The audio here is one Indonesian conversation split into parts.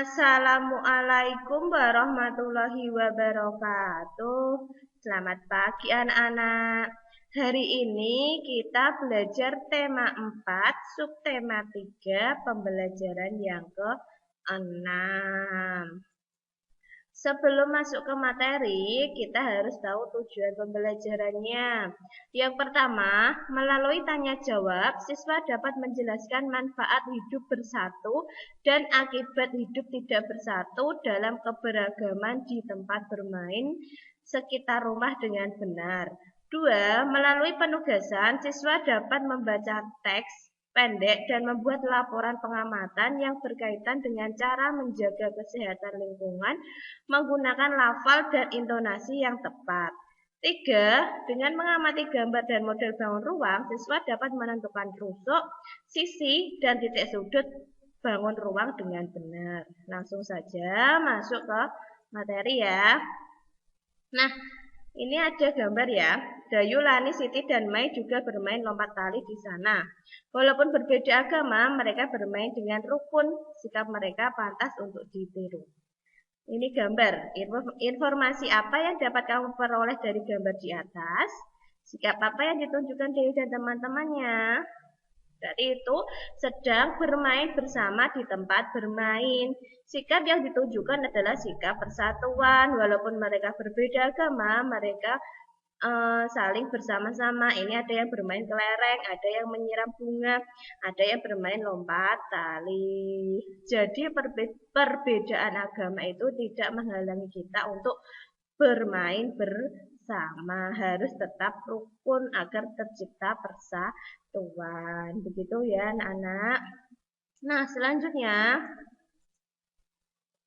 Assalamualaikum warahmatullahi wabarakatuh. Selamat pagi anak-anak. Hari ini kita belajar tema 4, subtema 3, pembelajaran yang ke-6. Sebelum masuk ke materi, kita harus tahu tujuan pembelajarannya. Yang pertama, melalui tanya jawab, siswa dapat menjelaskan manfaat hidup bersatu dan akibat hidup tidak bersatu dalam keberagaman di tempat bermain sekitar rumah dengan benar. 2. Melalui penugasan, siswa dapat membaca teks pendek dan membuat laporan pengamatan yang berkaitan dengan cara menjaga kesehatan lingkungan menggunakan lafal dan intonasi yang tepat. 3. Dengan mengamati gambar dan model bangun ruang, siswa dapat menentukan rusuk, sisi, dan titik sudut bangun ruang dengan benar. Langsung saja masuk ke materi ya. Nah, ini ada gambar ya. Dayu, Lani, Siti, dan Mai juga bermain lompat tali di sana. Walaupun berbeda agama, mereka bermain dengan rukun. Sikap mereka pantas untuk ditiru. Ini gambar. Informasi apa yang dapat kamu peroleh dari gambar di atas? Sikap apa yang ditunjukkan Dayu dan teman-temannya? Dari itu sedang bermain bersama di tempat bermain. Sikap yang ditunjukkan adalah sikap persatuan. Walaupun mereka berbeda agama, mereka saling bersama-sama. Ini ada yang bermain kelereng, ada yang menyiram bunga, ada yang bermain lompat tali. Jadi perbedaan agama itu tidak menghalangi kita untuk bermain bersama. Harus tetap rukun agar tercipta persatuan. Begitu ya anak-anak. Nah, selanjutnya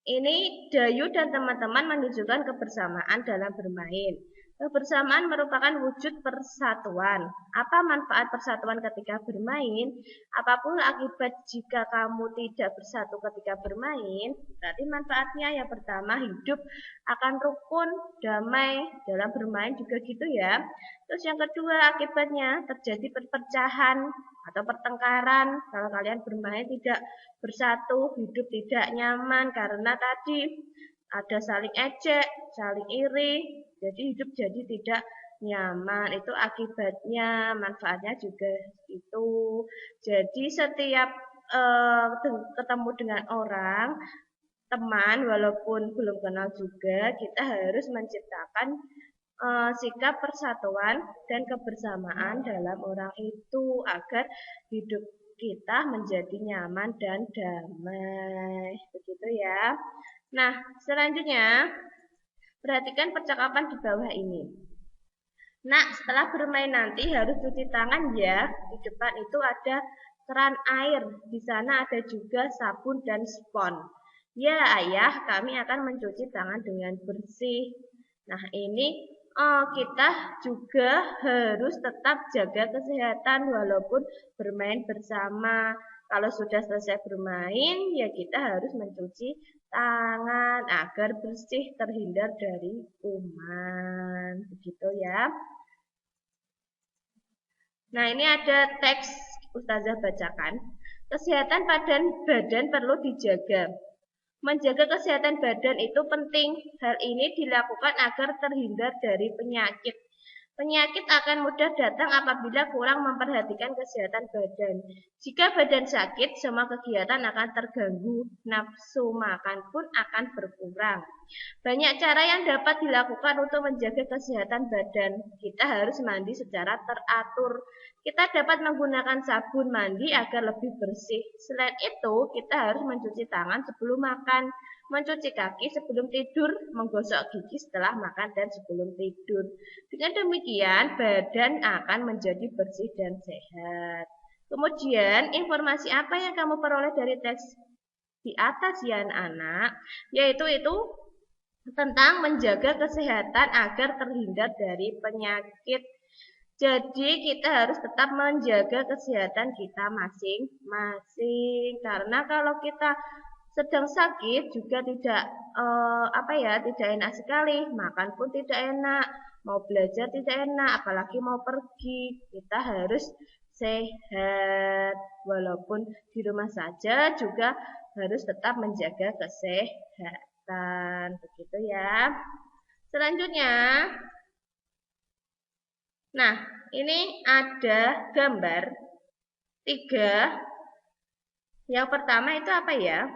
ini Dayu dan teman-teman menunjukkan kebersamaan dalam bermain. Kebersamaan merupakan wujud persatuan. Apa manfaat persatuan ketika bermain? Apapun akibat jika kamu tidak bersatu ketika bermain, berarti manfaatnya yang pertama hidup akan rukun, damai dalam bermain juga gitu ya. Terus yang kedua akibatnya terjadi perpecahan atau pertengkaran. Kalau kalian bermain tidak bersatu, hidup tidak nyaman karena tadi ada saling ejek, saling iri. Jadi hidup jadi tidak nyaman. Itu akibatnya, manfaatnya juga itu. Jadi setiap ketemu dengan orang, teman walaupun belum kenal juga, kita harus menciptakan sikap persatuan dan kebersamaan dalam orang itu agar hidup kita menjadi nyaman dan damai. Begitu ya. Nah, selanjutnya perhatikan percakapan di bawah ini. Nah, setelah bermain nanti harus cuci tangan ya. Di depan itu ada keran air. Di sana ada juga sabun dan spons. Ya, Ayah, kami akan mencuci tangan dengan bersih. Nah, ini kita juga harus tetap jaga kesehatan walaupun bermain bersama. Kalau sudah selesai bermain, ya kita harus mencuci tangan agar bersih terhindar dari kuman. Begitu ya. Nah, ini ada teks Ustazah bacakan. Kesehatan badan perlu dijaga. Menjaga kesehatan badan itu penting. Hal ini dilakukan agar terhindar dari penyakit. Penyakit akan mudah datang apabila kurang memperhatikan kesehatan badan. Jika badan sakit, semua kegiatan akan terganggu. Nafsu makan pun akan berkurang. Banyak cara yang dapat dilakukan untuk menjaga kesehatan badan. Kita harus mandi secara teratur. Kita dapat menggunakan sabun mandi agar lebih bersih. Selain itu, kita harus mencuci tangan sebelum makan, mencuci kaki sebelum tidur, menggosok gigi setelah makan dan sebelum tidur. Dengan demikian, badan akan menjadi bersih dan sehat. Kemudian, informasi apa yang kamu peroleh dari teks di atas ya anak-anak? Yaitu tentang menjaga kesehatan agar terhindar dari penyakit. Jadi kita harus tetap menjaga kesehatan kita masing-masing. Karena kalau kita sedang sakit juga tidak tidak enak sekali, makan pun tidak enak, mau belajar tidak enak, apalagi mau pergi. Kita harus sehat, walaupun di rumah saja juga harus tetap menjaga kesehatan. Begitu ya. Selanjutnya, nah ini ada gambar 3. Yang pertama itu apa ya?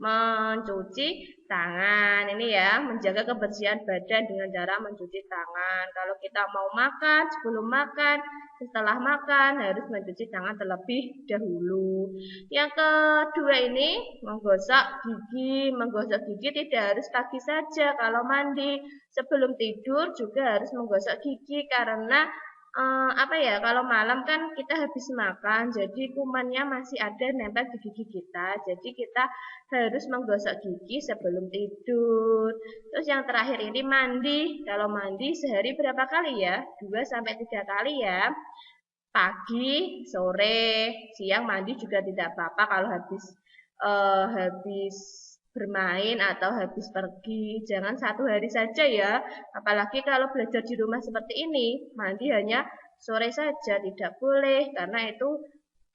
Mencuci tangan. Ini ya, menjaga kebersihan badan dengan cara mencuci tangan. Kalau kita mau makan, sebelum makan, setelah makan harus mencuci tangan terlebih dahulu. Yang kedua ini menggosok gigi. Menggosok gigi tidak harus pagi saja. Kalau mandi, sebelum tidur juga harus menggosok gigi karena apa ya, kalau malam kan kita habis makan, jadi kumannya masih ada nempel di gigi kita. Jadi kita harus menggosok gigi sebelum tidur. Terus yang terakhir ini mandi. Kalau mandi sehari berapa kali ya? 2 sampai 3 kali ya. Pagi, sore, siang mandi juga tidak apa-apa kalau habis bermain atau habis pergi. Jangan 1 hari saja ya. Apalagi kalau belajar di rumah seperti ini, mandi hanya sore saja, tidak boleh karena itu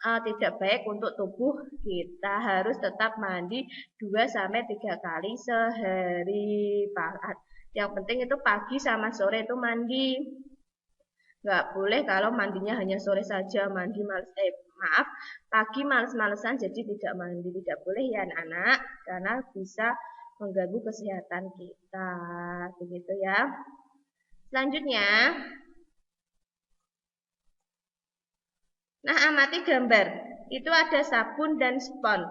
tidak baik untuk tubuh kita. Harus tetap mandi 2 sampai 3 kali sehari. Yang penting itu pagi sama sore itu mandi. Nggak boleh kalau mandinya hanya sore saja, pagi males-malesan jadi tidak mandi. Tidak boleh ya anak-anak, karena bisa mengganggu kesehatan kita. Begitu ya. Selanjutnya, nah amati gambar. Itu ada sabun dan spons.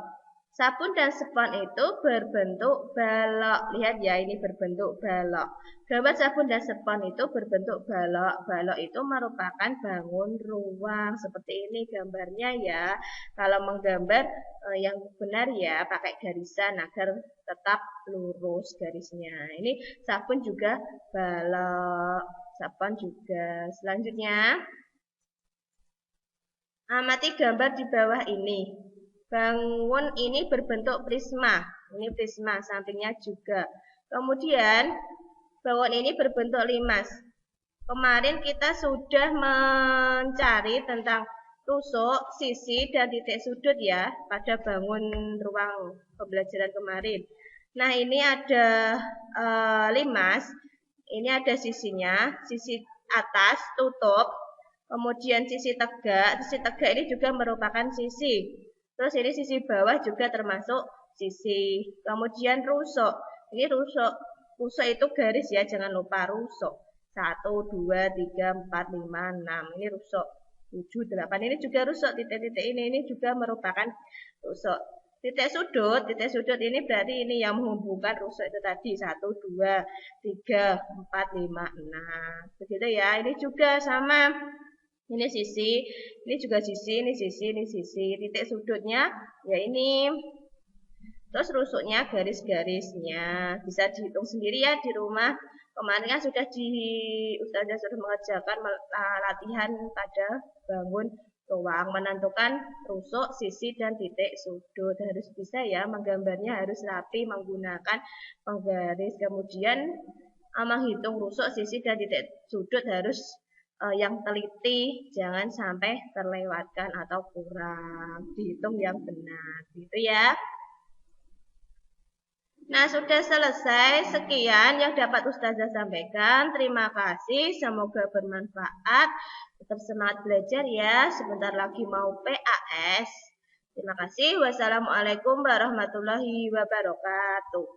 Sabun dan spons itu berbentuk balok. Lihat ya, ini berbentuk balok. Gambar sabun dan spons itu berbentuk balok. Balok itu merupakan bangun ruang. Seperti ini gambarnya ya. Kalau menggambar yang benar ya, pakai garisan agar tetap lurus garisnya. Ini sabun juga balok. Spons juga. Selanjutnya, amati gambar di bawah ini. Bangun ini berbentuk prisma. Ini prisma, sampingnya juga. Kemudian, bangun ini berbentuk limas. Kemarin kita sudah mencari tentang tusuk, sisi, dan titik sudut ya pada bangun ruang pembelajaran kemarin. Nah, ini ada limas. Ini ada sisinya, sisi atas tutup. Kemudian sisi tegak ini juga merupakan sisi. Terus ini sisi bawah juga termasuk sisi. Kemudian rusuk. Ini rusuk itu garis ya, jangan lupa rusuk. 1, 2, 3, 4, 5, 6. Ini rusuk. 7, 8. Ini juga rusuk. Titik-titik ini juga merupakan rusuk. Titik sudut ini berarti ini yang menghubungkan rusuk itu tadi. 1, 2, 3, 4, 5, 6. Begitu ya. Ini juga sama. Ini sisi, ini juga sisi, ini sisi, ini sisi. Titik sudutnya ya ini. Terus rusuknya garis-garisnya. Bisa dihitung sendiri ya di rumah. Kemarin kan Ustazah sudah mengerjakan latihan pada bangun ruang, menentukan rusuk, sisi, dan titik sudut. Harus bisa ya, menggambarnya harus rapi menggunakan penggaris. Kemudian menghitung rusuk, sisi, dan titik sudut harus yang teliti, jangan sampai terlewatkan atau kurang, dihitung yang benar, gitu ya. Nah, sudah selesai. Sekian yang dapat Ustazah sampaikan. Terima kasih, semoga bermanfaat. Tetap semangat belajar ya, sebentar lagi mau PAS. Terima kasih. Wassalamualaikum warahmatullahi wabarakatuh.